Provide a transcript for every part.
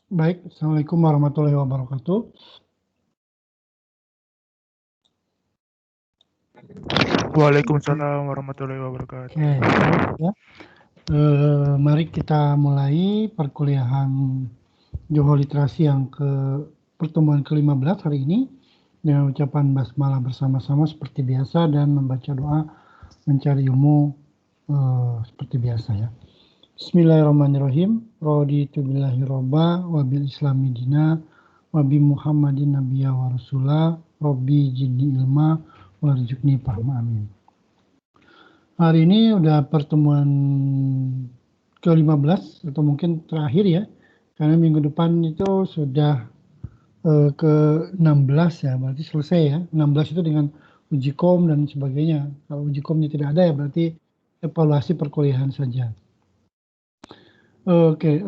Baik, Assalamualaikum warahmatullahi wabarakatuh. Waalaikumsalam warahmatullahi wabarakatuh. Oke, ya. Mari kita mulai perkuliahan Johor Literasi yang pertemuan ke-15 hari ini dengan ucapan basmalah bersama-sama seperti biasa dan membaca doa mencari ilmu seperti biasa ya. Bismillahirrahmanirrahim. Raditu billahi robba wa bil islami dina wa bi Muhammadin nabiyya wa rasulah rabbi jidni ilma warzuqni fahma amin. Hari ini udah pertemuan ke-15 atau mungkin terakhir ya, karena minggu depan itu sudah ke-16 ya, berarti selesai ya. 16 itu dengan uji kom dan sebagainya. Kalau uji komnya tidak ada ya berarti evaluasi perkuliahan saja. Oke,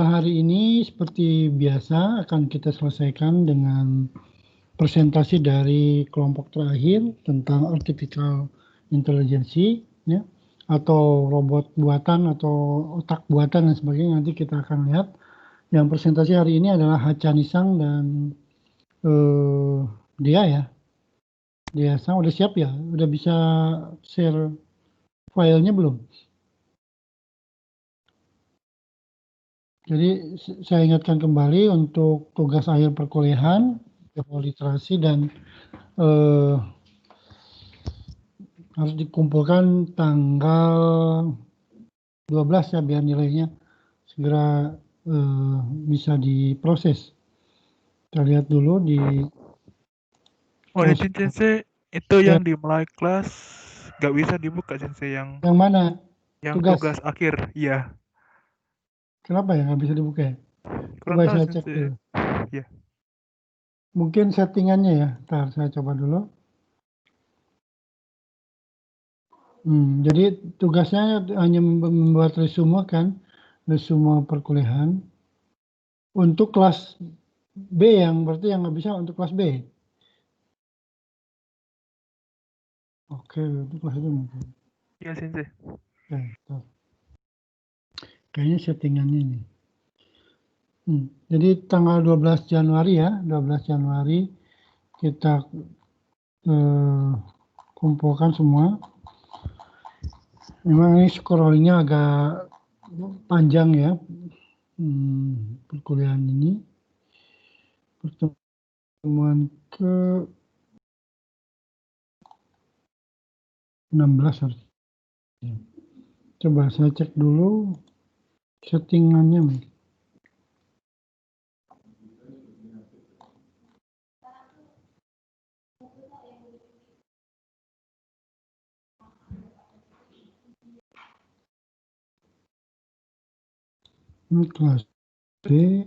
hari ini seperti biasa akan kita selesaikan dengan presentasi dari kelompok terakhir tentang artificial intelligence ya, atau robot buatan atau otak buatan dan sebagainya. Nanti kita akan lihat. Yang presentasi hari ini adalah Hachanisang dan dia ya. Dia sang udah siap ya? Udah bisa share filenya belum? Jadi saya ingatkan kembali untuk tugas akhir perkuliahan, literasi dan harus dikumpulkan tanggal 12 ya biar nilainya segera bisa diproses. Kita lihat dulu di Izin Sensei, itu ya, yang di mulai kelas nggak bisa dibuka Sensei yang mana? tugas akhir, iya. Kenapa ya nggak bisa dibuka ya? Kurang Coba tahu saya cek Sensei. dulu. Ya. Mungkin settingannya ya. Ntar saya coba dulu. Jadi tugasnya hanya membuat resume kan, resume perkuliahan untuk kelas B yang berarti yang nggak bisa untuk kelas B. Oke, untuk kelas B mungkin. Iya Sensei. Oke, kayaknya settingannya ini. Jadi tanggal 12 Januari ya, 12 Januari kita kumpulkan semua. Memang ini scrollingnya agak panjang ya, perkuliahan ini. Pertemuan ke 16 harusnya. Coba saya cek dulu settingannya mungkin. Ini kelas B.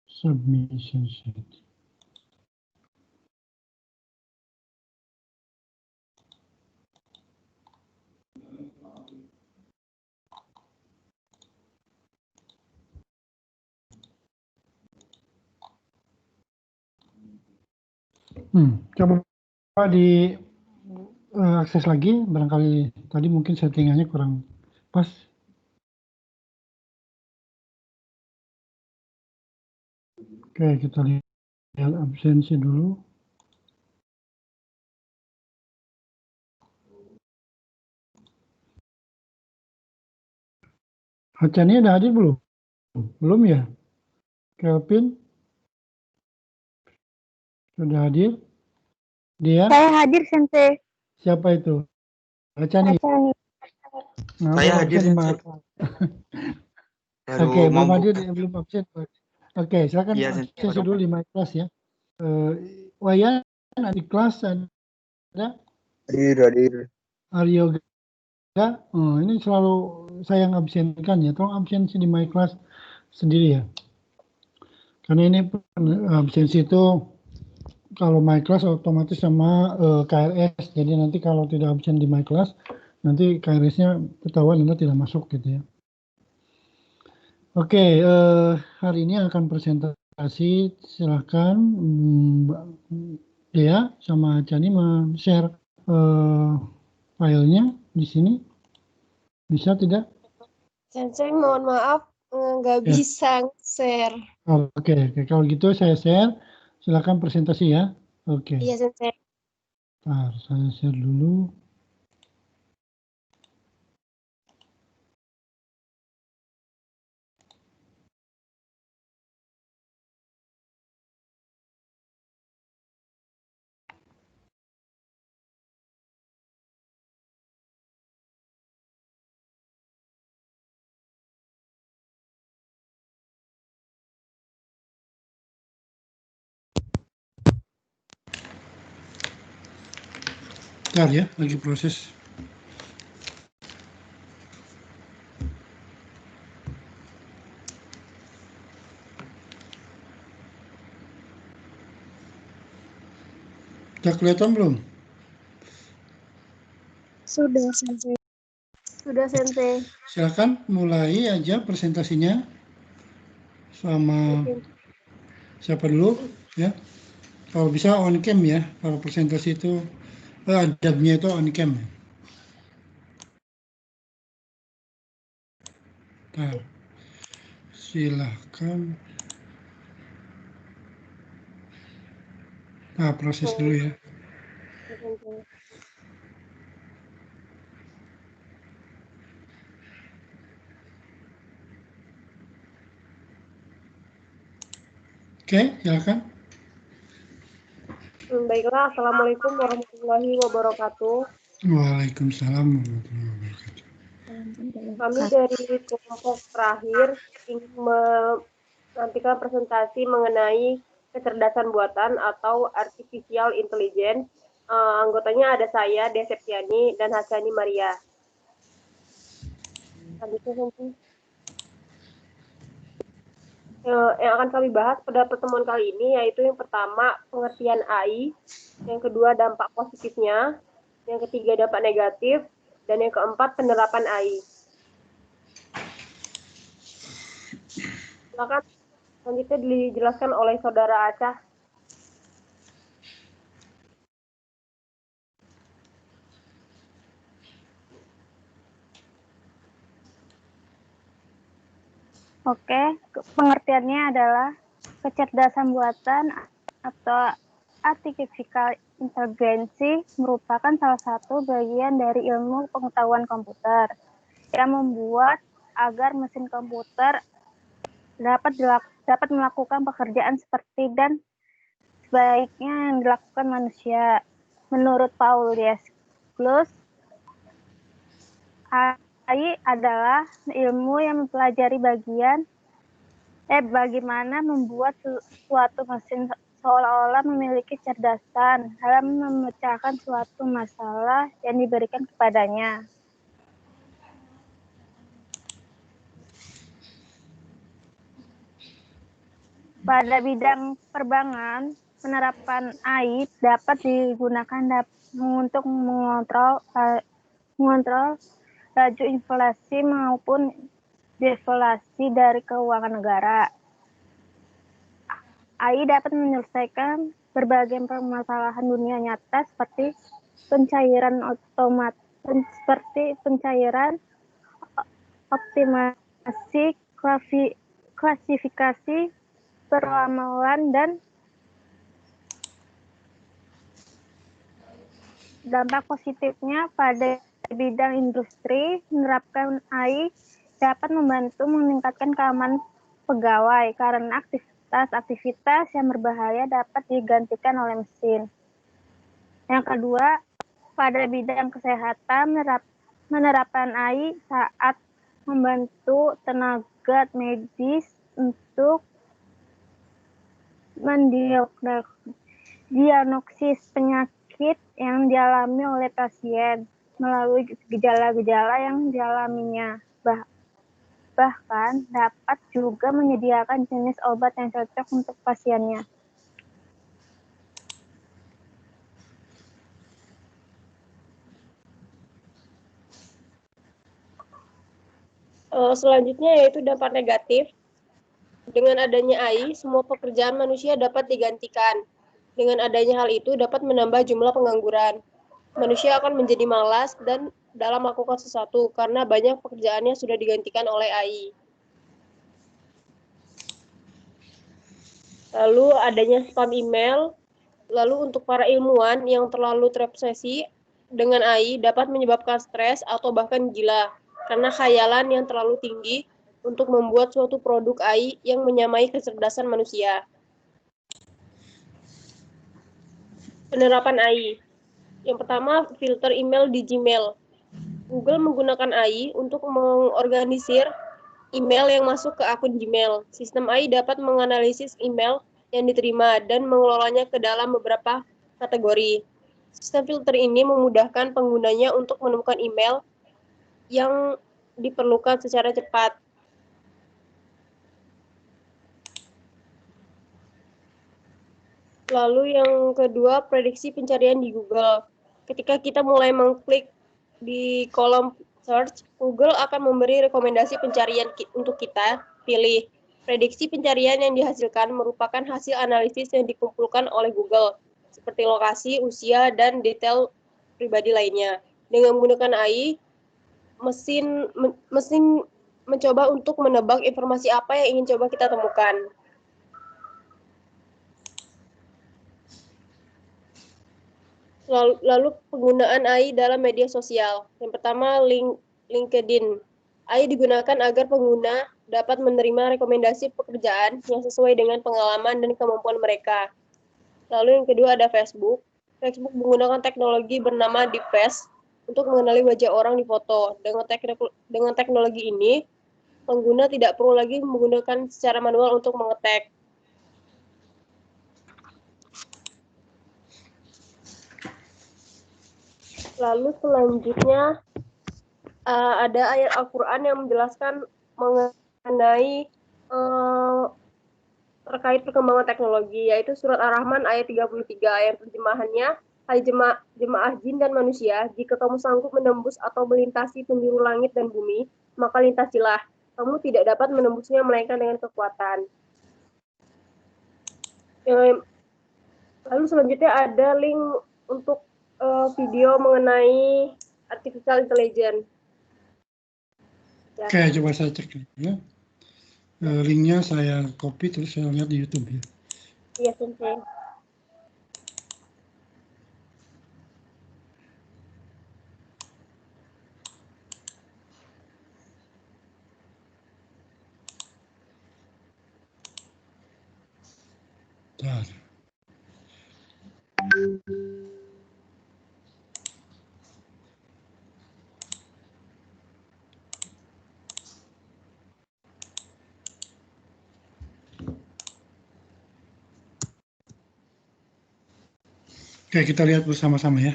Submission set. Coba di akses lagi, barangkali tadi mungkin settingannya kurang pas. Oke, kita lihat absensi dulu. Hacani udah hadir belum? Belum ya? Kelvin sudah hadir? Dia? Saya hadir, Sensei. Siapa itu? Hacani. Saya hadir, Sensei. Oke, belum hadir, belum absen. Oke, silakan Iya, absensi dulu di my class ya. Wayan di kelas ada? Hadir. Aryo ini selalu saya yang absenkan ya. Tolong absensi di my class sendiri ya. Karena ini absensi itu kalau my class otomatis sama KRS. Jadi nanti kalau tidak absen di my class, nanti KRS-nya ketahuan Anda tidak masuk gitu ya. Oke, hari ini akan presentasi. Silahkan Mbak Dea sama Chani share filenya di sini. Bisa tidak? Sensei, mohon maaf, nggak Ya. bisa share. Oke. Kalau gitu saya share. Silakan presentasi ya. Oke. Iya, Sensei. Bentar, saya share dulu. Bentar ya, lagi proses. Udah kelihatan belum? Sudah, Sensei. Sudah, Sensei. Silakan mulai aja presentasinya. Sama siapa dulu ya? Kalau bisa on cam ya. Kalau presentasi itu adabnya itu on cam. Nah, silahkan. Nah, proses dulu ya. Oke, silakan. Baiklah, Assalamualaikum warahmatullahi wabarakatuh. Waalaikumsalam warahmatullahi wabarakatuh. Kami dari kelompok terakhir ingin menantikan presentasi mengenai kecerdasan buatan atau artificial intelligence. Anggotanya ada saya, Deseptiani, dan Hasani Maria. Yang akan kami bahas pada pertemuan kali ini yaitu yang pertama pengertian AI, yang kedua dampak positifnya, yang ketiga dampak negatif, dan yang keempat penerapan AI. Silakan selanjutnya dijelaskan oleh Saudara Acah. Oke, pengertiannya adalah kecerdasan buatan atau artificial intelligence merupakan salah satu bagian dari ilmu pengetahuan komputer yang membuat agar mesin komputer dapat melakukan pekerjaan seperti dan sebaiknya yang dilakukan manusia. Menurut Paul Yesclus, AI adalah ilmu yang mempelajari bagaimana membuat suatu mesin seolah-olah memiliki kecerdasan dalam memecahkan suatu masalah yang diberikan kepadanya. Pada bidang penerbangan, penerapan AI dapat digunakan untuk mengontrol laju inflasi maupun deflasi dari keuangan negara. AI dapat menyelesaikan berbagai permasalahan dunia nyata seperti pencairan optimasi, klasifikasi, peramalan, dan dampak positifnya pada bidang industri. Menerapkan AI dapat membantu meningkatkan keamanan pegawai karena aktivitas yang berbahaya dapat digantikan oleh mesin. Yang kedua, pada bidang kesehatan, menerapkan AI saat membantu tenaga medis untuk mendiagnosis penyakit yang dialami oleh pasien melalui gejala-gejala yang dialaminya. Bahkan dapat juga menyediakan jenis obat yang cocok untuk pasiennya. Selanjutnya yaitu dampak negatif. Dengan adanya AI, semua pekerjaan manusia dapat digantikan. Dengan adanya hal itu dapat menambah jumlah pengangguran. manusia akan menjadi malas dan dalam melakukan sesuatu karena banyak pekerjaannya sudah digantikan oleh AI. Lalu adanya spam email. Lalu untuk para ilmuwan yang terlalu terobsesi dengan AI dapat menyebabkan stres atau bahkan gila karena khayalan yang terlalu tinggi untuk membuat suatu produk AI yang menyamai kecerdasan manusia. Penerapan AI. Yang pertama, filter email di Gmail. Google menggunakan AI untuk mengorganisir email yang masuk ke akun Gmail. Sistem AI dapat menganalisis email yang diterima dan mengelolanya ke dalam beberapa kategori. Sistem filter ini memudahkan penggunanya untuk menemukan email yang diperlukan secara cepat. Lalu yang kedua, prediksi pencarian di Google. Ketika kita mulai mengklik di kolom search, Google akan memberi rekomendasi pencarian untuk kita pilih. Prediksi pencarian yang dihasilkan merupakan hasil analisis yang dikumpulkan oleh Google, seperti lokasi, usia, dan detail pribadi lainnya. Dengan menggunakan AI, mesin mencoba untuk menebak informasi apa yang ingin coba kita temukan. Lalu penggunaan AI dalam media sosial. Yang pertama, LinkedIn. AI digunakan agar pengguna dapat menerima rekomendasi pekerjaan yang sesuai dengan pengalaman dan kemampuan mereka. Lalu yang kedua ada Facebook. Facebook menggunakan teknologi bernama Deepface untuk mengenali wajah orang di foto. Dengan teknologi ini, pengguna tidak perlu lagi menggunakan secara manual untuk mengetik. Lalu selanjutnya ada ayat Al-Quran yang menjelaskan mengenai terkait perkembangan teknologi, yaitu surat Ar-Rahman ayat 33, yang terjemahannya, hai jemaah jin dan manusia, jika kamu sanggup menembus atau melintasi penjuru langit dan bumi, maka lintasilah. Kamu tidak dapat menembusnya melainkan dengan kekuatan. Lalu selanjutnya ada link untuk video mengenai artificial intelligence. Oke, coba saya cek ya. Linknya saya copy terus saya lihat di YouTube ya. Iya, Sensei. Bentar. Oke, kita lihat bersama-sama ya.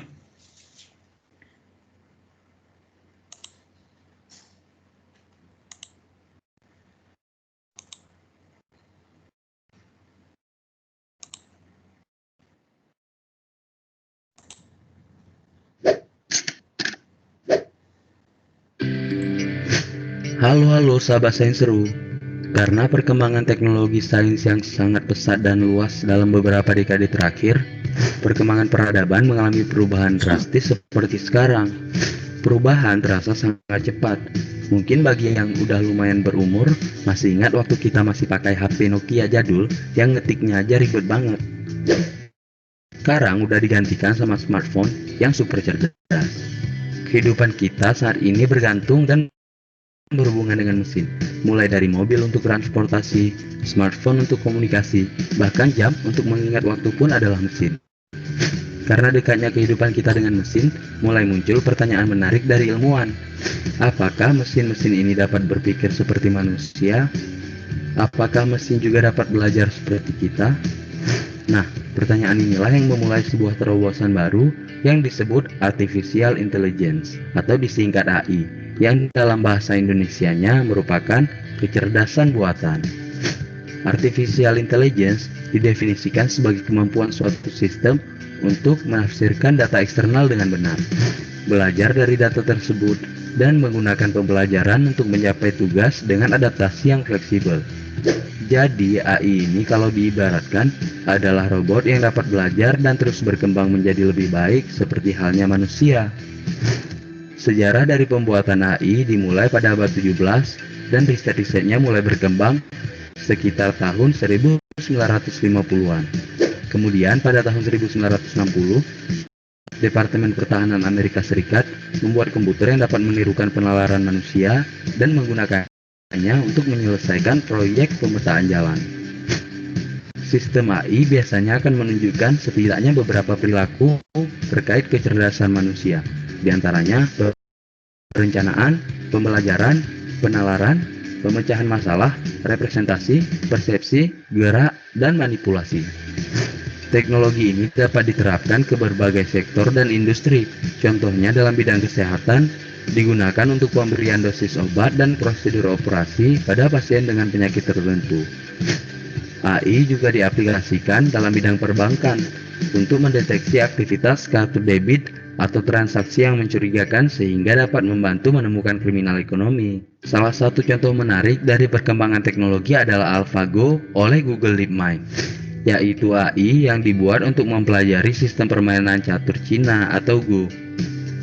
Halo sahabat sains seru. Karena perkembangan teknologi sains yang sangat pesat dan luas dalam beberapa dekade terakhir, perkembangan peradaban mengalami perubahan drastis seperti sekarang. Perubahan terasa sangat cepat. Mungkin bagi yang udah lumayan berumur, masih ingat waktu kita masih pakai HP Nokia jadul yang ngetiknya aja ribet banget. Sekarang udah digantikan sama smartphone yang super cerdas. Kehidupan kita saat ini bergantung dan berhubungan dengan mesin, mulai dari mobil untuk transportasi, smartphone untuk komunikasi, bahkan jam untuk mengingat waktu pun adalah mesin. Karena dekatnya kehidupan kita dengan mesin, mulai muncul pertanyaan menarik dari ilmuwan. Apakah mesin-mesin ini dapat berpikir seperti manusia? Apakah mesin juga dapat belajar seperti kita? Nah, pertanyaan inilah yang memulai sebuah terobosan baru yang disebut Artificial Intelligence atau disingkat AI, yang dalam bahasa Indonesianya merupakan kecerdasan buatan. Artificial Intelligence didefinisikan sebagai kemampuan suatu sistem untuk menafsirkan data eksternal dengan benar, belajar dari data tersebut, dan menggunakan pembelajaran untuk mencapai tugas dengan adaptasi yang fleksibel. Jadi AI ini kalau diibaratkan adalah robot yang dapat belajar dan terus berkembang menjadi lebih baik seperti halnya manusia. Sejarah dari pembuatan AI dimulai pada abad 17 dan riset-risetnya mulai berkembang sekitar tahun 1950-an. Kemudian pada tahun 1960, Departemen Pertahanan Amerika Serikat membuat komputer yang dapat menirukan penalaran manusia dan menggunakannya untuk menyelesaikan proyek pemetaan jalan. Sistem AI biasanya akan menunjukkan setidaknya beberapa perilaku terkait kecerdasan manusia, di antaranya perencanaan, pembelajaran, penalaran, pemecahan masalah, representasi, persepsi, gerak, dan manipulasi. Teknologi ini dapat diterapkan ke berbagai sektor dan industri. Contohnya dalam bidang kesehatan, digunakan untuk pemberian dosis obat dan prosedur operasi pada pasien dengan penyakit tertentu. AI juga diaplikasikan dalam bidang perbankan untuk mendeteksi aktivitas kartu debit atau transaksi yang mencurigakan sehingga dapat membantu menemukan kriminal ekonomi. Salah satu contoh menarik dari perkembangan teknologi adalah AlphaGo oleh Google DeepMind, yaitu AI yang dibuat untuk mempelajari sistem permainan catur Cina atau Go.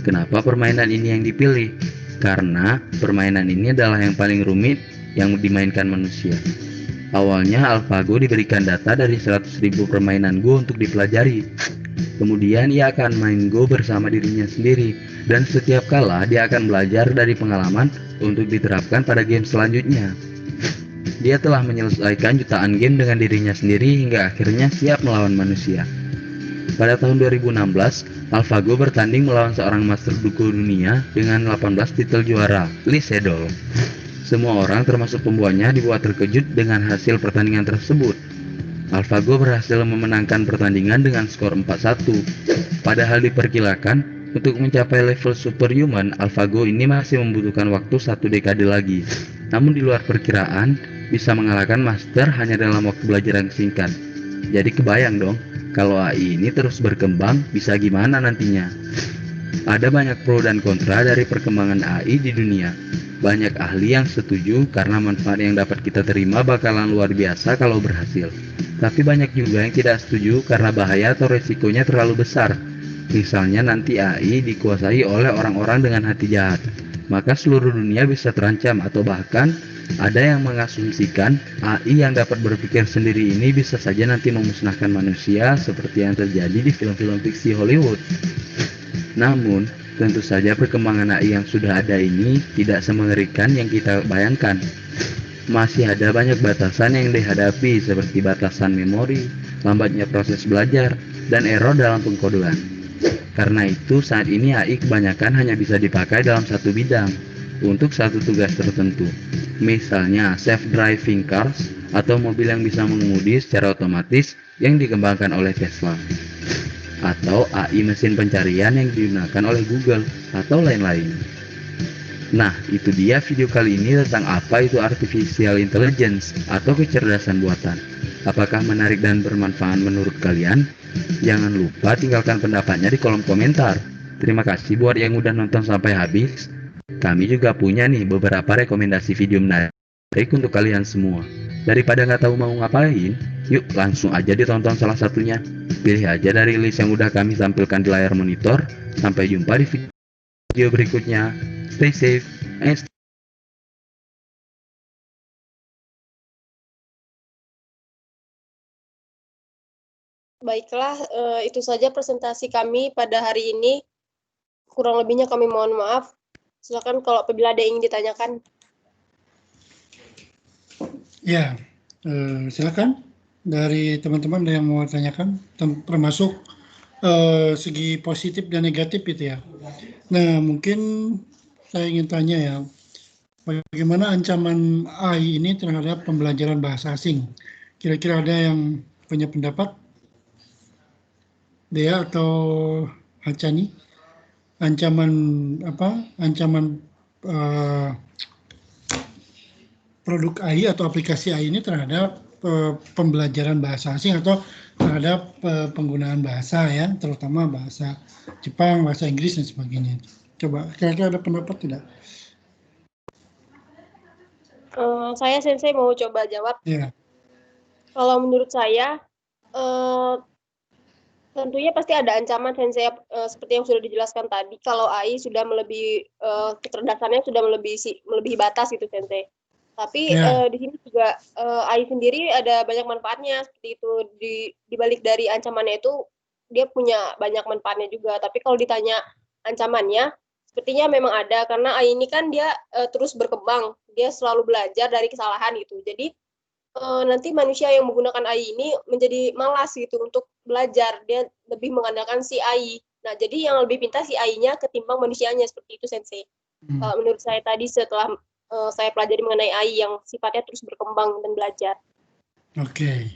Kenapa permainan ini yang dipilih? Karena permainan ini adalah yang paling rumit yang dimainkan manusia. Awalnya AlphaGo diberikan data dari 100.000 permainan Go untuk dipelajari. Kemudian ia akan main Go bersama dirinya sendiri, dan setiap kala dia akan belajar dari pengalaman untuk diterapkan pada game selanjutnya. Dia telah menyelesaikan jutaan game dengan dirinya sendiri hingga akhirnya siap melawan manusia. Pada tahun 2016, AlphaGo bertanding melawan seorang master duku dunia dengan 18 titel juara, Lee Sedol. Semua orang termasuk pembuatnya dibuat terkejut dengan hasil pertandingan tersebut. AlphaGo berhasil memenangkan pertandingan dengan skor 4-1. Padahal diperkirakan untuk mencapai level superhuman, AlphaGo ini masih membutuhkan waktu 1 dekade lagi. Namun di luar perkiraan, bisa mengalahkan master hanya dalam waktu belajar yang singkat. Jadi kebayang dong, kalau AI ini terus berkembang, bisa gimana nantinya? Ada banyak pro dan kontra dari perkembangan AI di dunia. Banyak ahli yang setuju karena manfaat yang dapat kita terima bakalan luar biasa kalau berhasil. Tapi banyak juga yang tidak setuju karena bahaya atau resikonya terlalu besar. Misalnya nanti AI dikuasai oleh orang-orang dengan hati jahat, maka seluruh dunia bisa terancam, atau bahkan ada yang mengasumsikan AI yang dapat berpikir sendiri ini bisa saja nanti memusnahkan manusia seperti yang terjadi di film-film fiksi Hollywood. Namun, tentu saja perkembangan AI yang sudah ada ini tidak semengerikan yang kita bayangkan. Masih ada banyak batasan yang dihadapi seperti batasan memori, lambatnya proses belajar, dan error dalam pengkodean. Karena itu saat ini AI kebanyakan hanya bisa dipakai dalam satu bidang, untuk satu tugas tertentu. Misalnya self-driving cars atau mobil yang bisa mengemudi secara otomatis yang dikembangkan oleh Tesla. Atau AI mesin pencarian yang digunakan oleh Google atau lain-lain. Nah, itu dia video kali ini tentang apa itu artificial intelligence atau kecerdasan buatan. Apakah menarik dan bermanfaat menurut kalian? Jangan lupa tinggalkan pendapatnya di kolom komentar. Terima kasih buat yang udah nonton sampai habis. Kami juga punya nih beberapa rekomendasi video menarik untuk kalian semua. Daripada nggak tahu mau ngapain, yuk langsung aja ditonton salah satunya. Pilih aja dari list yang udah kami tampilkan di layar monitor. Sampai jumpa di video berikutnya. Stay safe and Baiklah, itu saja presentasi kami pada hari ini. Kurang lebihnya kami mohon maaf. Silakan kalau apabila ada yang ingin ditanyakan. Ya, silakan dari teman-teman yang mau tanyakan, termasuk segi positif dan negatif itu ya. Nah, mungkin saya ingin tanya ya, bagaimana ancaman AI ini terhadap pembelajaran bahasa asing? Kira-kira ada yang punya pendapat? Dea atau Hacani? Ancaman apa? Ancaman produk AI atau aplikasi AI ini terhadap pembelajaran bahasa asing atau terhadap penggunaan bahasa ya, terutama bahasa Jepang, bahasa Inggris dan sebagainya. Coba kira-kira ada pendapat tidak? Saya Sensei mau coba jawab. Ya, Kalau menurut saya, tentunya pasti ada ancaman Sensei, seperti yang sudah dijelaskan tadi. Kalau AI sudah melebihi kecerdasannya sudah melebihi batas gitu Sensei. Tapi di sini juga AI sendiri ada banyak manfaatnya seperti itu. Di balik dari ancamannya itu dia punya banyak manfaatnya juga. Tapi kalau ditanya ancamannya, sepertinya memang ada karena AI ini kan dia terus berkembang. Dia selalu belajar dari kesalahan gitu. Jadi nanti manusia yang menggunakan AI ini menjadi malas gitu untuk belajar. Dia lebih mengandalkan si AI. Nah, jadi yang lebih pintar si AI-nya ketimbang manusianya, seperti itu Sensei. Kalau menurut saya tadi setelah saya pelajari mengenai AI yang sifatnya terus berkembang dan belajar. Oke.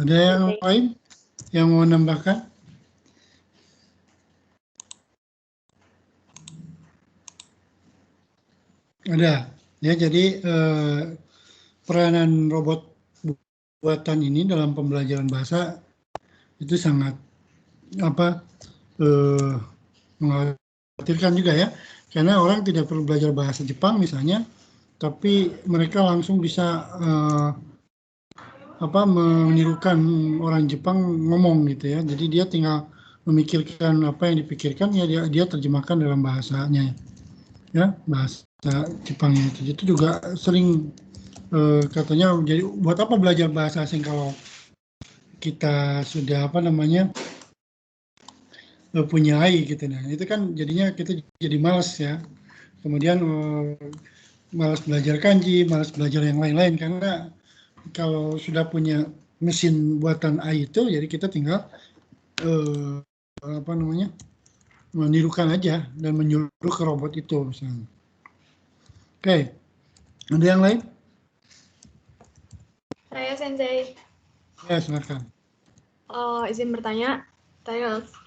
Ada yang lain yang mau menambahkan? Ada. Ya, jadi peranan robot buatan ini dalam pembelajaran bahasa itu sangat mengkhawatirkan juga ya, karena orang tidak perlu belajar bahasa Jepang misalnya, tapi mereka langsung bisa menirukan orang Jepang ngomong gitu ya. Jadi dia tinggal memikirkan apa yang dipikirkan ya dia terjemahkan dalam bahasanya ya, bahasa Jepangnya itu juga sering katanya jadi buat apa belajar bahasa asing kalau kita sudah punya AI gitu. Nah itu kan jadinya kita jadi malas ya, kemudian malas belajar kanji, malas belajar yang lain-lain, karena kalau sudah punya mesin buatan AI itu jadi kita tinggal menirukan aja dan menyuruh ke robot itu misalnya. Oke. Ada yang lain? Saya Sensei. Ya, silakan. Izin bertanya,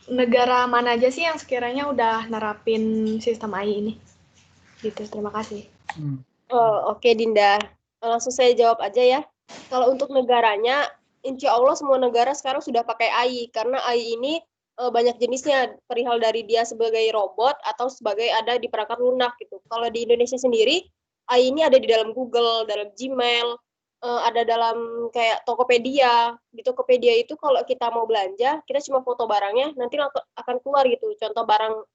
negara mana aja sih yang sekiranya udah nerapin sistem AI ini? Gitu, terima kasih. Oke, Dinda. Langsung saya jawab aja ya. Kalau untuk negaranya, insya Allah semua negara sekarang sudah pakai AI, karena AI ini banyak jenisnya, perihal dari dia sebagai robot atau sebagai ada di perangkat lunak gitu. Kalau di Indonesia sendiri, AI ini ada di dalam Google, dalam Gmail, ada dalam kayak Tokopedia. Di Tokopedia itu kalau kita mau belanja, kita cuma foto barangnya, nanti akan keluar gitu, contoh barang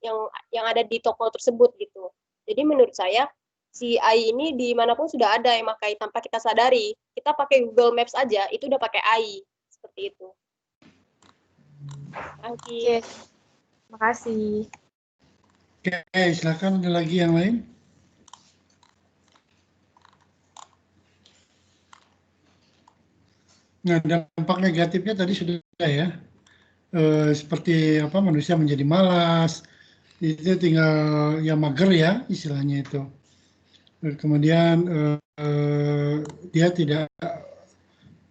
yang ada di toko tersebut gitu. Jadi menurut saya, si AI ini dimanapun sudah ada yang pakai tanpa kita sadari. Kita pakai Google Maps aja, itu udah pakai AI. Seperti itu. Oke, terima kasih. Oke, silakan ada lagi yang lain? Nah, dampak negatifnya tadi sudah ya, seperti manusia menjadi malas, itu tinggal ya mager ya istilahnya itu. Kemudian dia tidak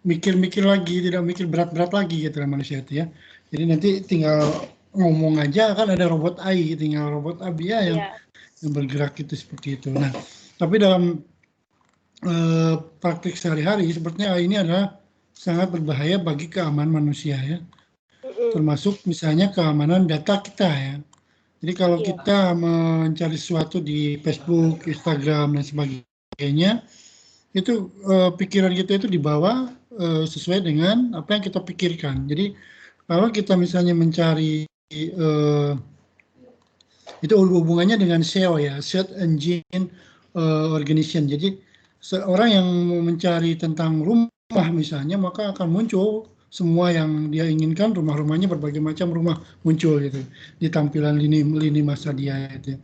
mikir-mikir lagi, tidak mikir berat-berat lagi gitu manusia itu ya. Jadi nanti tinggal ngomong aja, kan ada robot AI, tinggal robot AI ya yang bergerak itu seperti itu. Nah, tapi dalam praktik sehari-hari sepertinya AI ini adalah sangat berbahaya bagi keamanan manusia ya, termasuk misalnya keamanan data kita ya. Jadi kalau kita mencari sesuatu di Facebook, Instagram dan sebagainya, itu pikiran kita itu dibawa sesuai dengan apa yang kita pikirkan. Jadi kalau kita misalnya mencari itu hubungannya dengan SEO ya, Search Engine Organization. Jadi seorang yang mencari tentang rumah misalnya, maka akan muncul semua yang dia inginkan, rumah-rumahnya berbagai macam rumah muncul gitu di tampilan lini masa dia itu.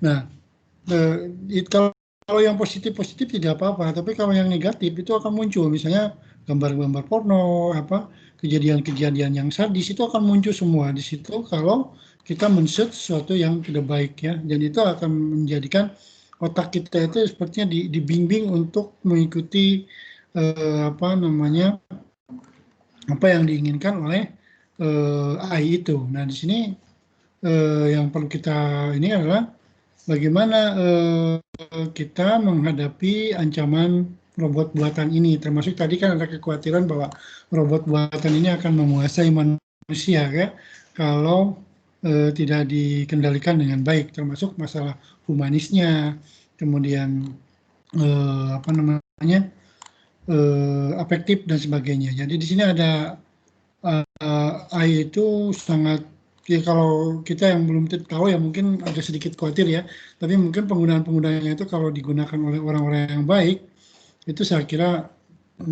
Nah, kalau yang positif tidak apa-apa, tapi kalau yang negatif itu akan muncul, misalnya gambar-gambar porno, kejadian-kejadian yang sadis itu akan muncul semua di situ kalau kita men-search sesuatu yang tidak baik ya, dan itu akan menjadikan otak kita itu sepertinya dibimbing untuk mengikuti apa yang diinginkan oleh AI itu. Nah, di sini yang perlu kita ini adalah bagaimana kita menghadapi ancaman robot buatan ini, termasuk tadi kan ada kekhawatiran bahwa robot buatan ini akan menguasai manusia ya, kalau tidak dikendalikan dengan baik, termasuk masalah humanisnya, kemudian afektif dan sebagainya. Jadi di sini ada AI itu sangat, ya kalau kita yang belum tahu ya mungkin agak sedikit khawatir ya, tapi mungkin penggunaan-penggunaannya itu kalau digunakan oleh orang-orang yang baik, itu saya kira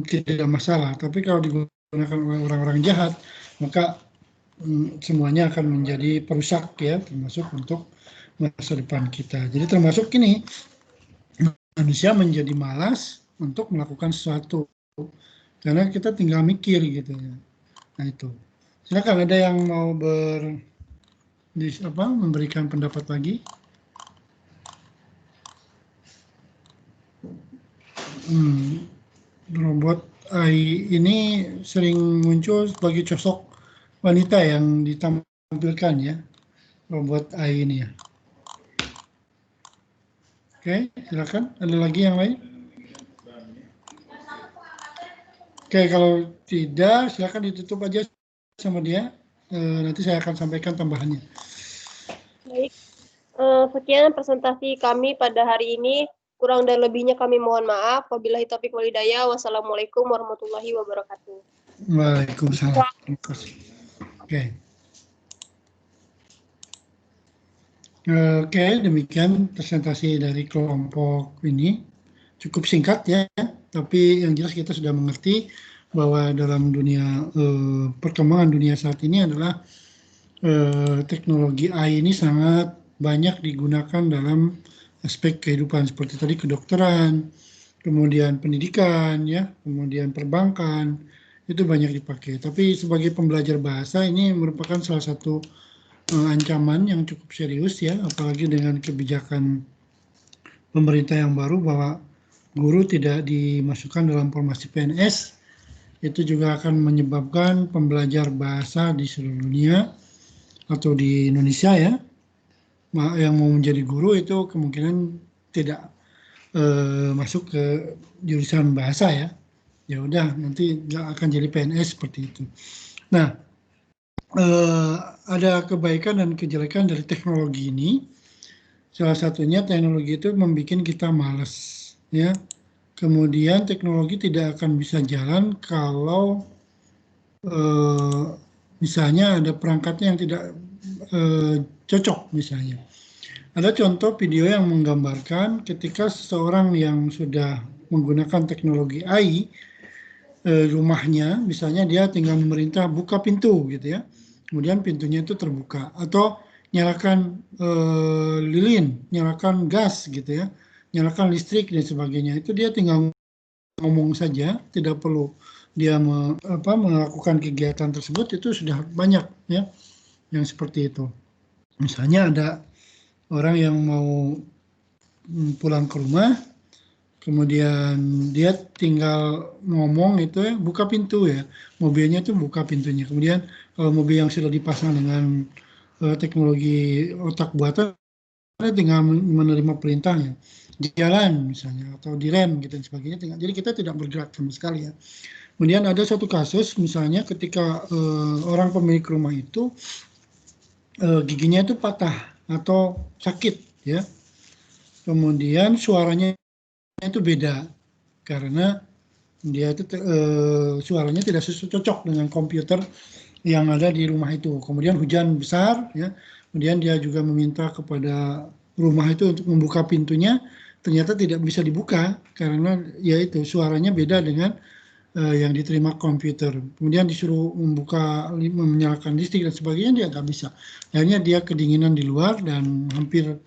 tidak masalah. Tapi kalau digunakan oleh orang-orang jahat, maka semuanya akan menjadi perusak ya, termasuk untuk masa depan kita. Jadi termasuk ini, manusia menjadi malas untuk melakukan sesuatu, karena kita tinggal mikir gitu ya. Nah itu, silakan ada yang mau memberikan pendapat lagi. Robot AI ini sering muncul sebagai sosok wanita yang ditampilkan ya, robot AI ini ya. Oke, silakan. Ada lagi yang lain? Oke, kalau tidak, silakan ditutup aja sama dia. Nanti saya akan sampaikan tambahannya. Baik, sekian presentasi kami pada hari ini. Kurang dan lebihnya kami mohon maaf. Wabillahi taufiq wal hidayah. Wassalamualaikum warahmatullahi wabarakatuh. Waalaikumsalam. Terima kasih. Oke, demikian presentasi dari kelompok ini. Cukup singkat ya, tapi yang jelas kita sudah mengerti bahwa dalam dunia perkembangan dunia saat ini adalah teknologi AI ini sangat banyak digunakan dalam aspek kehidupan seperti tadi kedokteran, kemudian pendidikan ya, kemudian perbankan, itu banyak dipakai. Tapi sebagai pembelajar bahasa ini merupakan salah satu ancaman yang cukup serius ya, apalagi dengan kebijakan pemerintah yang baru bahwa guru tidak dimasukkan dalam formasi PNS. Itu juga akan menyebabkan pembelajar bahasa di seluruh dunia atau di Indonesia ya, yang mau menjadi guru itu kemungkinan tidak masuk ke jurusan bahasa ya. Ya udah, nanti nggak akan jadi PNS seperti itu. Nah, ada kebaikan dan kejelekan dari teknologi ini. Salah satunya teknologi itu membuat kita malas ya. Kemudian teknologi tidak akan bisa jalan kalau misalnya ada perangkatnya yang tidak cocok misalnya. Ada contoh video yang menggambarkan ketika seseorang yang sudah menggunakan teknologi AI, rumahnya misalnya dia tinggal memerintah buka pintu gitu ya, kemudian pintunya itu terbuka, atau nyalakan lilin, nyalakan gas gitu ya, nyalakan listrik dan sebagainya. Itu dia tinggal ngomong saja, tidak perlu dia melakukan kegiatan tersebut. Itu sudah banyak ya yang seperti itu. Misalnya ada orang yang mau pulang ke rumah, kemudian dia tinggal ngomong itu ya, buka pintu ya, mobilnya itu buka pintunya. Kemudian kalau mobil yang sudah dipasang dengan teknologi otak buatan, dia tinggal menerima perintahnya di jalan misalnya atau di rem gitu dan sebagainya. Jadi kita tidak bergerak sama sekali ya. Kemudian ada satu kasus misalnya ketika orang pemilik rumah itu giginya itu patah atau sakit ya. Kemudian suaranya itu beda karena dia itu suaranya tidak cocok dengan komputer yang ada di rumah itu. Kemudian hujan besar ya. Kemudian dia juga meminta kepada rumah itu untuk membuka pintunya, ternyata tidak bisa dibuka karena ya itu suaranya beda dengan yang diterima komputer. Kemudian disuruh menyalakan listrik dan sebagainya, dia nggak bisa. Akhirnya dia kedinginan di luar dan hampir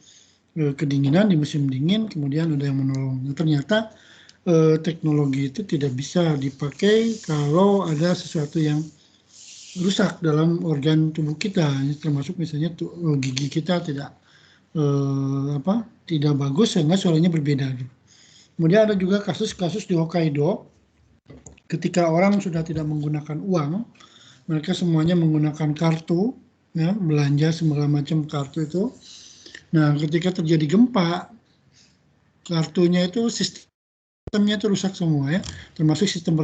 kedinginan di musim dingin, kemudian ada yang menolong. Nah, ternyata teknologi itu tidak bisa dipakai kalau ada sesuatu yang rusak dalam organ tubuh kita, termasuk misalnya gigi kita tidak bagus sehingga suaranya berbeda. Kemudian ada juga kasus-kasus di Hokkaido ketika orang sudah tidak menggunakan uang, mereka semuanya menggunakan kartu ya, belanja segala macam kartu itu. Nah, ketika terjadi gempa, kartunya itu sistemnya itu rusak semua ya, termasuk sistem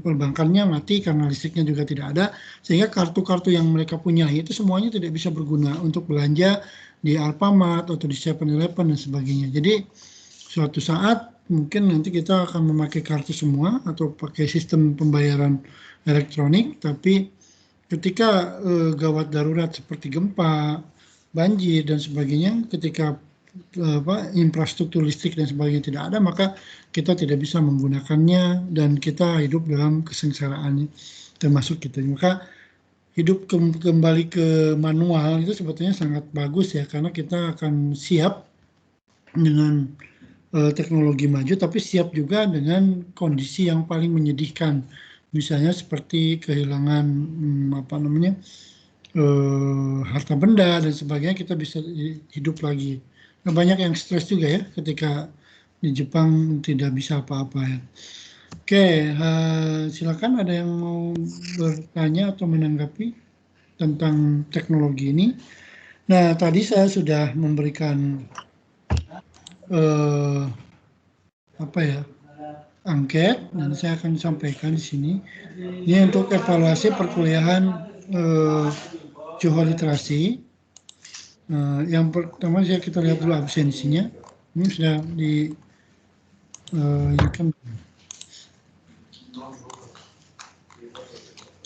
perbankannya mati karena listriknya juga tidak ada, sehingga kartu-kartu yang mereka punya itu semuanya tidak bisa berguna untuk belanja di Alfamart atau di 7-Eleven dan sebagainya. Jadi suatu saat mungkin nanti kita akan memakai kartu semua atau pakai sistem pembayaran elektronik, tapi ketika gawat darurat seperti gempa, banjir dan sebagainya, ketika infrastruktur listrik dan sebagainya tidak ada, maka kita tidak bisa menggunakannya dan kita hidup dalam kesengsaraan, termasuk kita. Maka hidup kembali ke manual itu sebetulnya sangat bagus ya, karena kita akan siap dengan teknologi maju, tapi siap juga dengan kondisi yang paling menyedihkan, misalnya seperti kehilangan harta benda dan sebagainya, kita bisa hidup lagi. Nah, banyak yang stres juga ya ketika di Jepang tidak bisa apa-apa ya. Oke, silakan ada yang mau bertanya atau menanggapi tentang teknologi ini. Nah, tadi saya sudah memberikan angket, dan saya akan sampaikan di sini. Ini untuk evaluasi perkuliahan Johor Literasi. Yang pertama kita lihat dulu absensinya. Ini sudah di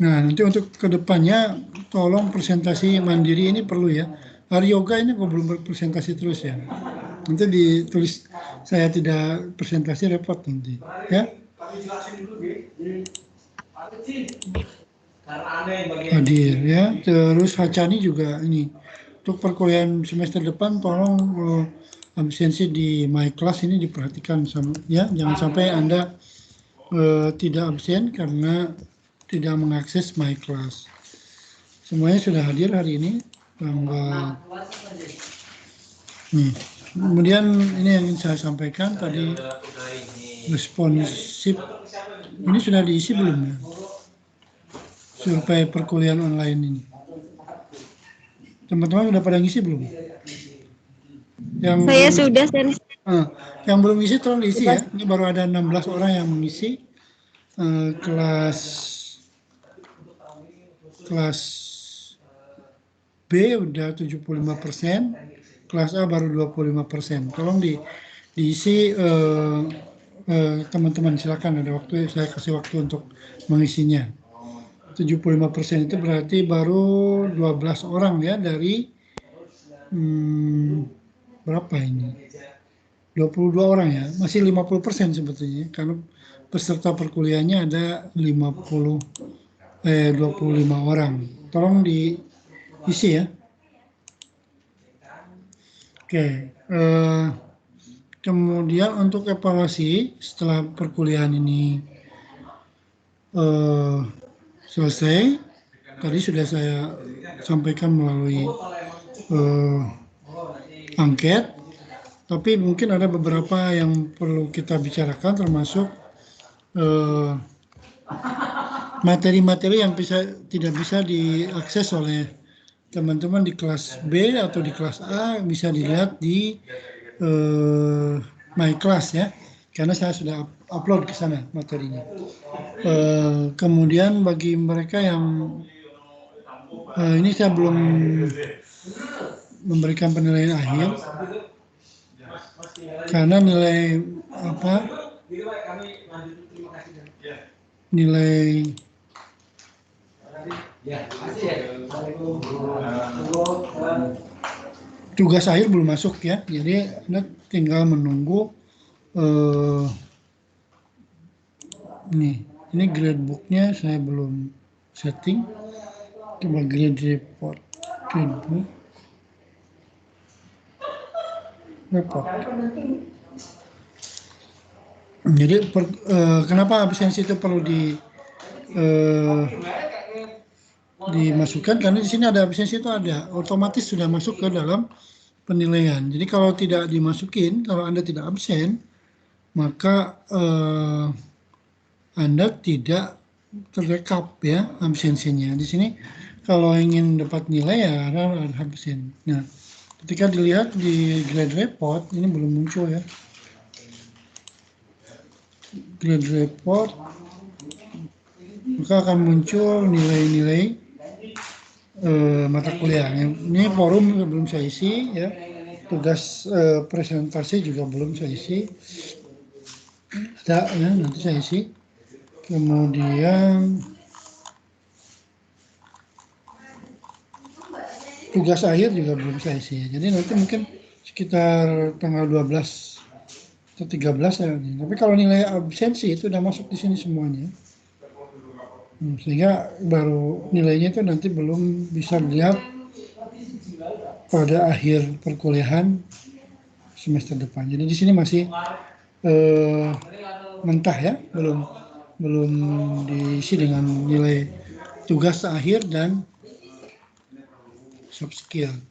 Nah, nanti untuk kedepannya tolong presentasi mandiri ini perlu ya. Hari yoga ini kok belum berpresentasi terus ya. Nanti ditulis saya tidak presentasi, repot nanti ya. Hadir ya. Terus Hacani juga ini. Untuk perkuliahan semester depan tolong absensi di my class ini diperhatikan sama ya. Jangan sampai Anda tidak absen karena tidak mengakses my class. Semuanya sudah hadir hari ini. Kemudian ini yang ingin saya sampaikan tadi, responsif. Ini sudah diisi belum ya? Survei perkuliahan online ini. Teman-teman sudah pada ngisi belum? Saya sudah, Sen. Yang belum ngisi tolong diisi ya. Ini baru ada 16 orang yang mengisi. Kelas B udah 75%, kelas A baru 25%. Tolong diisi teman-teman, silakan, ada waktu, saya kasih waktu untuk mengisinya. 75% itu berarti baru 12 orang ya dari berapa ini? 22 orang ya, masih 50% sebetulnya, karena peserta perkuliahannya ada 25 orang. Tolong diisi ya. Oke. Kemudian untuk evaluasi setelah perkuliahan ini selesai, tadi sudah saya sampaikan melalui angket, tapi mungkin ada beberapa yang perlu kita bicarakan, termasuk materi-materi yang tidak bisa diakses oleh teman-teman di kelas B atau di kelas A, bisa dilihat di my class ya, karena saya sudah upload ke sana materinya. Kemudian bagi mereka yang ini saya belum memberikan penilaian akhir, karena nilai tugas akhir belum masuk ya, jadi Anda tinggal menunggu ini gradebooknya saya belum setting. Coba grade report, gradebook report. Jadi kenapa absensi itu perlu dimasukkan, karena di sini ada absensi, itu ada otomatis sudah masuk ke dalam penilaian. Jadi kalau tidak dimasukin, kalau Anda tidak absen, maka Anda tidak terrekap ya absensinya. Di sini kalau ingin dapat nilai ya harus absen. Nah, ketika dilihat di grade report ini belum muncul ya. Grade report, maka akan muncul nilai-nilai mata kuliah. Ini forum belum saya isi ya, tugas presentasi juga belum saya isi. Ada ya, nanti saya isi. Kemudian tugas akhir juga belum saya isi. Jadi nanti mungkin sekitar tanggal 12 atau 13 ya. Tapi kalau nilai absensi itu udah masuk di sini semuanya. Sehingga baru nilainya itu nanti belum bisa dilihat pada akhir perkuliahan semester depan. Jadi di sini masih mentah ya, belum diisi dengan nilai tugas akhir dan soft skillnya.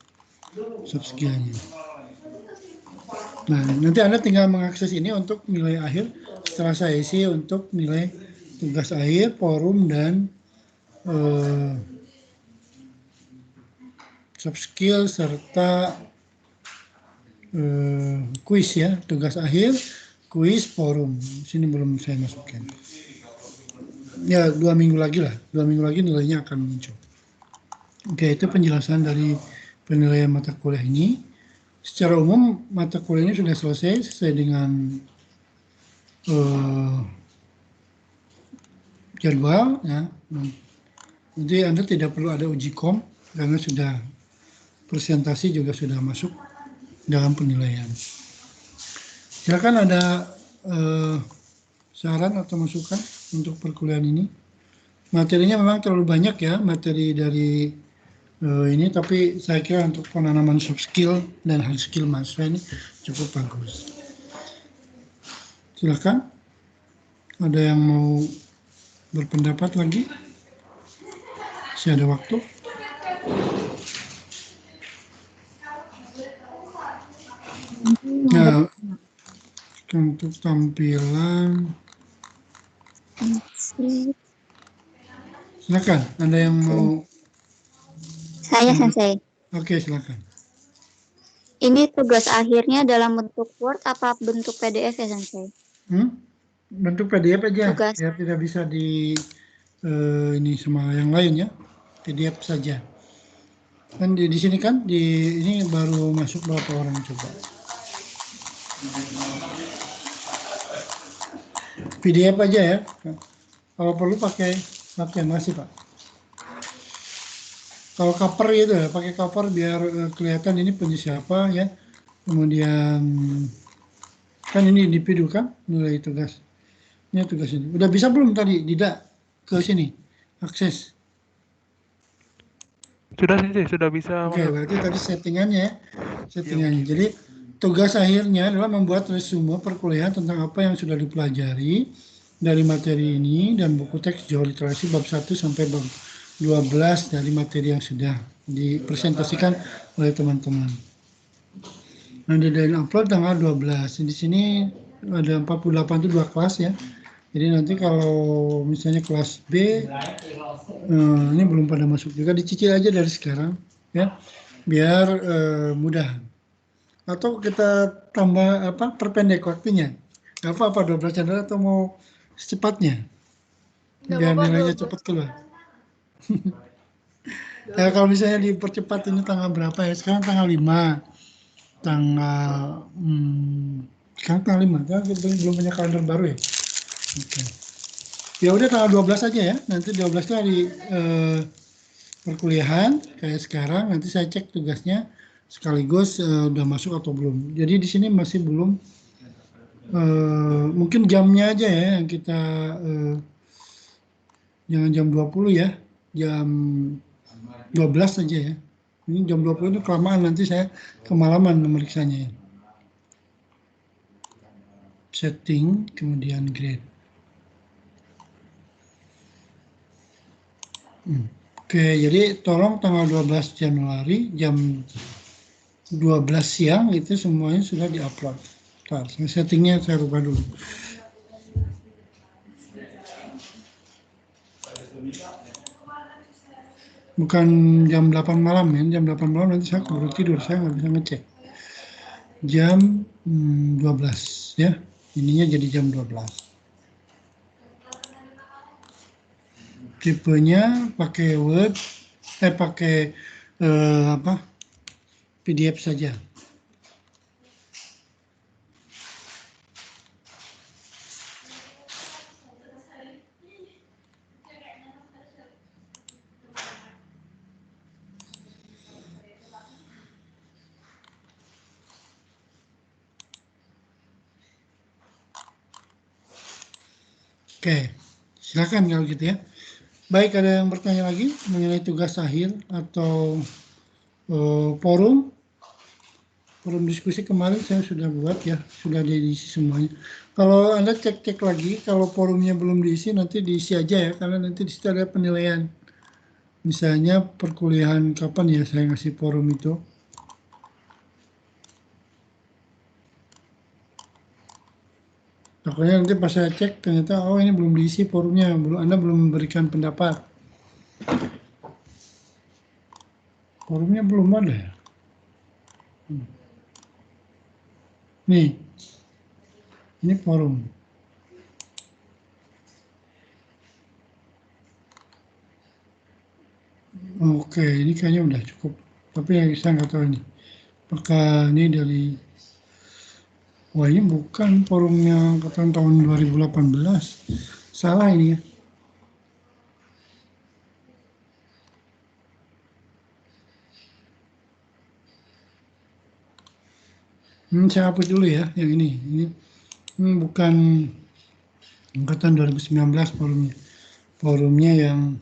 Nah, nanti Anda tinggal mengakses ini untuk nilai akhir setelah saya isi untuk nilai tugas akhir, forum, dan soft skill serta kuis ya, tugas akhir, kuis, forum. Sini belum saya masukkan. Ya, 2 minggu lagi lah. 2 minggu lagi nilainya akan muncul. Oke, itu penjelasan dari penilaian mata kuliah ini. Secara umum, mata kuliah ini sudah selesai sesuai dengan jadwal. Ya. Jadi Anda tidak perlu ada uji kom, karena sudah presentasi juga sudah masuk dalam penilaian. Silakan ada saran atau masukan untuk perkuliahan ini. Materinya memang terlalu banyak ya, materi dari ini, tapi saya kira untuk penanaman soft skill dan hard skill mahasiswa ini cukup bagus. Silakan, ada yang mau berpendapat lagi? Masih ada waktu. Nah, untuk tampilan, silakan, ada yang mau? Saya, Sensei. Oke, silakan. Ini tugas akhirnya dalam bentuk Word apa bentuk PDF ya, Sensei? Bentuk PDF aja, Tugas. ya tidak bisa di ini sama yang lain ya, PDF saja. Kan di sini kan, ini baru masuk berapa orang coba? PDF aja ya. Kalau perlu pakai masih Pak. Kalau cover gitu ya, pakai cover biar kelihatan ini punya siapa ya. Kemudian kan ini individu kan nilai tugas. Ini tugas ini. Udah bisa belum tadi Dida ke sini akses? Sudah sih, sudah bisa. Oke, berarti tadi settingannya ya. Settingannya. Jadi tugas akhirnya adalah membuat resume perkuliahan tentang apa yang sudah dipelajari dari materi ini dan buku teks Johor Literasi bab 1 sampai bab 12 dari materi yang sudah dipresentasikan oleh teman-teman. Nanti dari upload tanggal 12. Di sini ada 48 itu 2 kelas ya. Jadi nanti kalau misalnya kelas B, ini belum pada masuk juga, dicicil aja dari sekarang ya, biar mudah. Atau kita tambah perpendek waktunya. Gak apa-apa 12 channel atau mau secepatnya? Biar nilainya cepat keluar. Ya, kalau misalnya dipercepat ini tanggal berapa ya? Sekarang tanggal 5. Sekarang tanggal 5. Kan belum punya kalender baru ya? Oke. Ya udah tanggal 12 aja ya. Nanti 12 itu hari perkuliahan kayak sekarang. Nanti saya cek tugasnya sekaligus udah masuk atau belum. Jadi di sini masih belum. Mungkin jamnya aja ya yang kita jangan jam 20 ya. Jam 12 saja ya. Ini jam 20 itu kelamaan, nanti saya kemalaman memeriksanya ya. Setting, kemudian grade. Oke, jadi tolong tanggal 12 Januari jam 12 siang itu semuanya sudah diupload. Settingnya saya rubah dulu. Bukan jam 8 malam ya, jam 8 malam nanti saya keburu tidur, saya nggak bisa ngecek. Jam 12 ya, ininya jadi jam 12. Tipenya pakai Word, pakai PDF saja. Oke, silakan kalau gitu ya. Baik, ada yang bertanya lagi mengenai tugas akhir atau forum diskusi kemarin saya sudah buat ya, sudah diisi semuanya. Kalau Anda cek-cek lagi, kalau forumnya belum diisi nanti diisi aja ya, karena nanti di situ ada penilaian. Misalnya perkuliahan kapan ya saya ngasih forum itu. Pokoknya nanti pas saya cek ternyata oh ini belum diisi forumnya, Anda belum memberikan pendapat. Forumnya belum ada ya. Nih, ini forum. Oke, ini kayaknya udah cukup. Tapi yang saya nggak tahu ini. Apakah ini dari... Wah, ini bukan forumnya angkatan tahun 2018. Salah ini ya. Saya hapus dulu ya, yang ini. Ini bukan angkatan 2019 forumnya. Forumnya yang...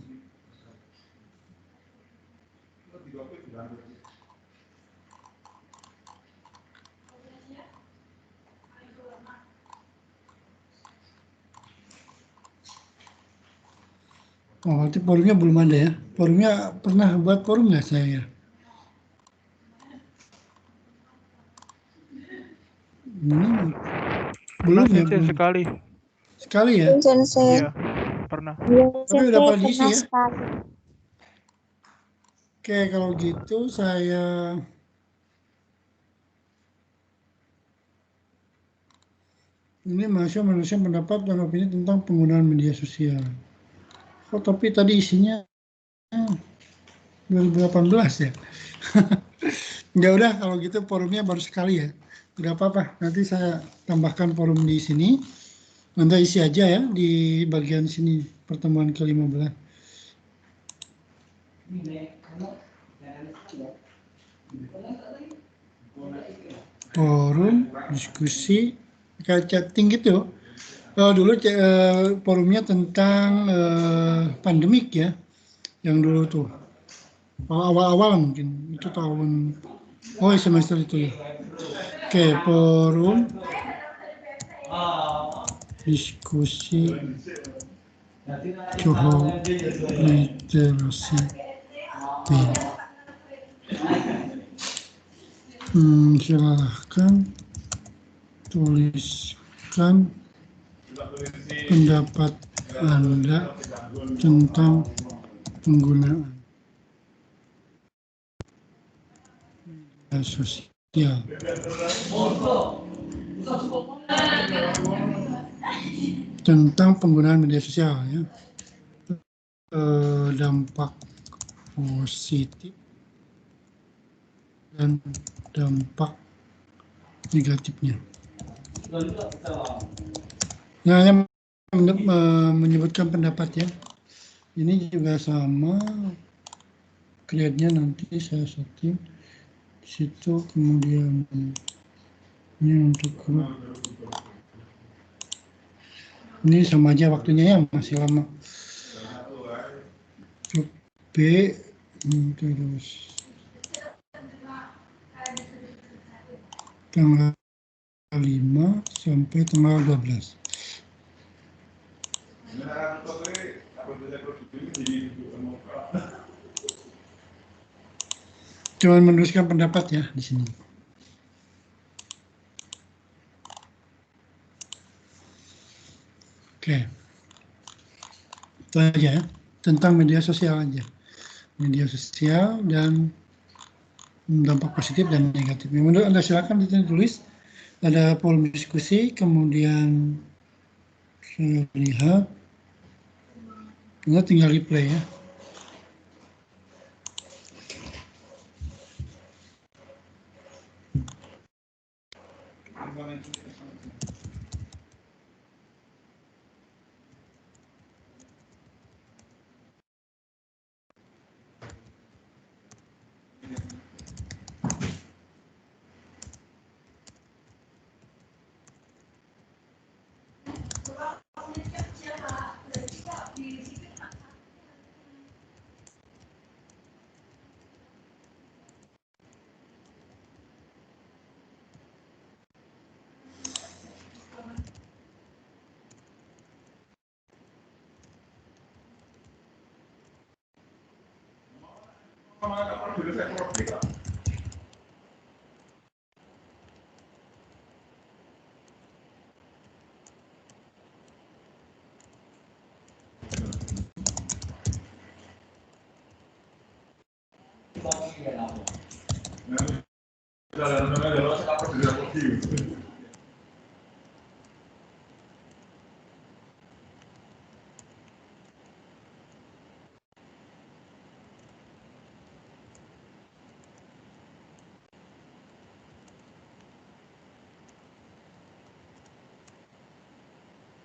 Oh, berarti forumnya belum ada ya. Forumnya pernah buat forum nggak saya ya? Belum ya, belum. Sekali. Sekali ya? Iya, pernah. Tapi udah pada diisi ya? Sekali. Oke, kalau gitu saya... Ini mahasiswa manusia pendapat dan opini tentang penggunaan media sosial. Oh, tapi tadi isinya 2018 ya. Ya udah kalau gitu forumnya baru sekali ya. Tidak apa-apa, nanti saya tambahkan forum di sini. Anda isi aja ya di bagian sini pertemuan ke-15. Forum diskusi kayak chatting gitu. Dulu forumnya tentang pandemik ya, yang dulu tuh awal-awal mungkin itu tahun semester itu ya. Oke, forum diskusi Johor literasi silahkan tuliskan pendapat Anda tentang penggunaan media sosial. Tentang penggunaan media sosial ya. Dampak positif dan dampak negatifnya. Nah, yang menyebutkan pendapat ya. Ini juga sama, create-nya nanti saya setting di situ, kemudian ini untuk grup. Ini sama aja waktunya ya, masih lama. Grup B terus tanggal 5 sampai tanggal 12. Cuman menuliskan pendapat ya di sini. Oke. Itu aja ya, tentang media sosial aja. Media sosial dan dampak positif dan negatif. Menurut Anda silakan ditulis. Ada forum diskusi, kemudian saya lihat, Anda tinggal replay ya.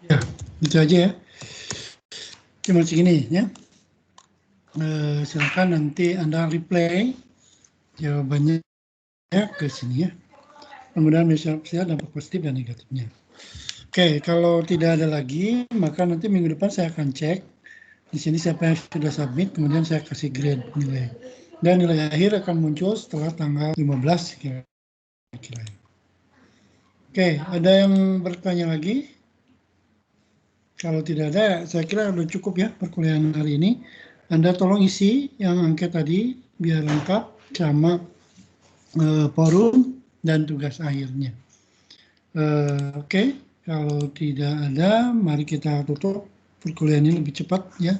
Ya, itu aja ya. Cuma segini ya. Silakan nanti Anda replay jawabannya ke sini ya. Mudah-mudahan bisa dampak positif dan negatifnya. Oke, kalau tidak ada lagi, maka nanti minggu depan saya akan cek di sini siapa yang sudah submit, kemudian saya kasih grade nilai. Dan nilai akhir akan muncul setelah tanggal 15 kira-kira. Oke, ada yang bertanya lagi? Kalau tidak ada, saya kira sudah cukup ya perkuliahan hari ini. Anda tolong isi yang angket tadi biar lengkap sama forum dan tugas akhirnya. Oke, kalau tidak ada, mari kita tutup perkuliahan ini lebih cepat ya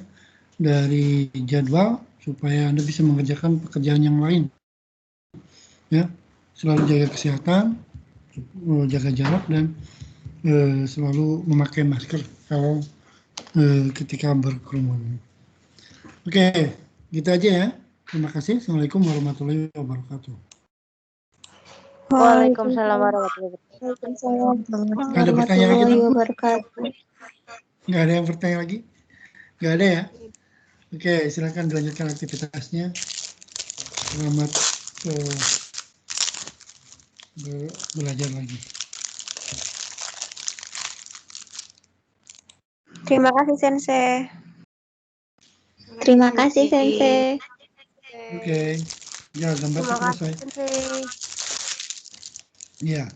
dari jadwal supaya Anda bisa mengerjakan pekerjaan yang lain. Ya, selalu jaga kesehatan, jaga jarak dan selalu memakai masker kalau ketika berkerumun. Oke, gitu aja ya. Terima kasih. Assalamualaikum warahmatullahi wabarakatuh. Waalaikumsalam warahmatullahi wabarakatuh. Ada pertanyaan lagi? wabarakatuh. Nggak ada yang bertanya lagi? Nggak ada ya? Oke, silakan dilanjutkan aktivitasnya. Selamat belajar lagi. Terima kasih, Sensei. Terima kasih, Sensei. Oke, ya gambar Terima kasih, selesai. Sensei. Iya.